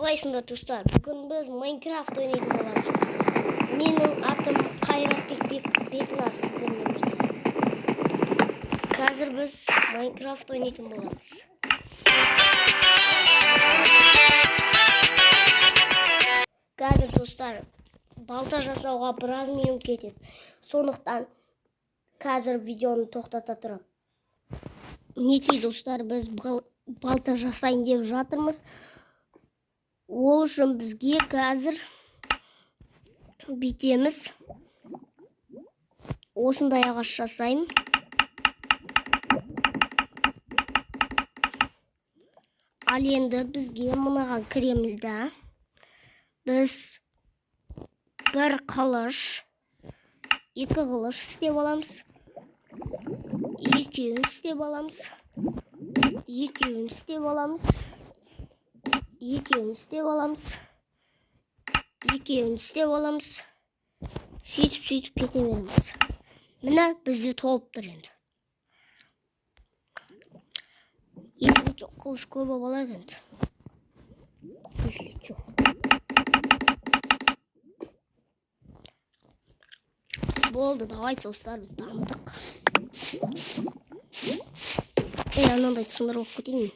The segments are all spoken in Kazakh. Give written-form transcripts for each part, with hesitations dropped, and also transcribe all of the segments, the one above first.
Қалайсыңдар достар? Бүгін біз Майнкрафт ойнайтын боламыз. Менің атым Қайратбек Бекнар, сіздермен бірге. Қазір біз Майнкрафт ойнайтын боламыз. Қазір достар, балта жасауға біраз минут кетеді. Сондықтан қазір видеоны тоқтата тұрам. Неке достар, біз балта жасайын деп жатырмыз. Ол үшін бізге қазір бүйтеміз. Осындай ағаш жасайын. Ал енді бізге мынаған кіреміз да. Біз бір қылыш, екі қылыш істеп аламыз. Екеуін істеп аламыз. Екеуін істеп аламыз. Екеуін істеп аламыз. Екеуін істеп аламыз. Сөйтіп кете береміз. Міне бізде толып тұр енді. Екінші қылыш көп алады енді. Болды, давайте достар, біз дамыдық. Анандай сындырып кетейін.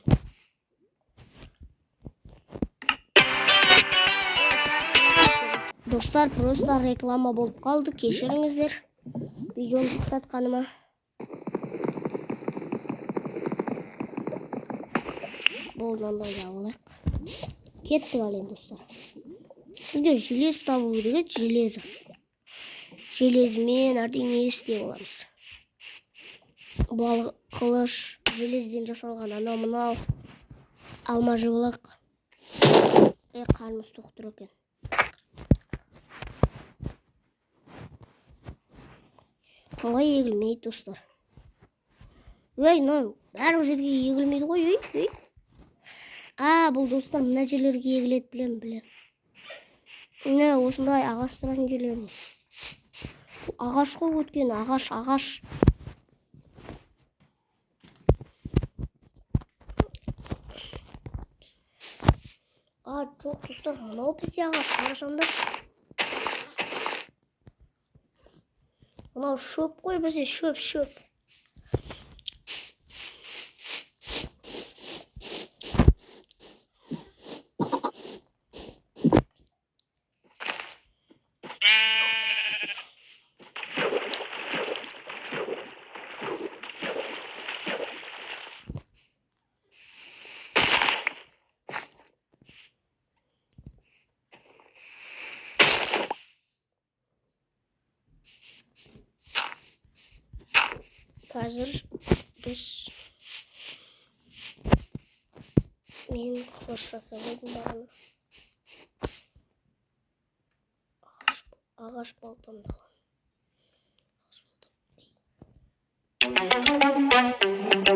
Достар, просто реклама болып қалды, кешіріңіздер. Видеоны тоқтатқаныма. Болды, ондай алайық. Кеттік әлем достар. Сізге желез табу керек, железі. Железмен әрдеңе істеп аламыз. Бұл қылыш железден жасалған, анау мынау алма жыбылық. Қарымыз тоқ тұр екен. Қалай егілмейді достар? Бәрі жерге егілмейді ғой. Бұл достар мына жерлерге егіледі, білем. Міне осындай ағаш тұратын жерлерге. Ағаш қой өткен, ағаш. Жоқ достар, мынау бізде ағаш, қарасаңдар. Мынау шөп қой бізде, шөп. Қазір біз мен қылыш жасамайдым бағана. Ағаш балтамды аламын.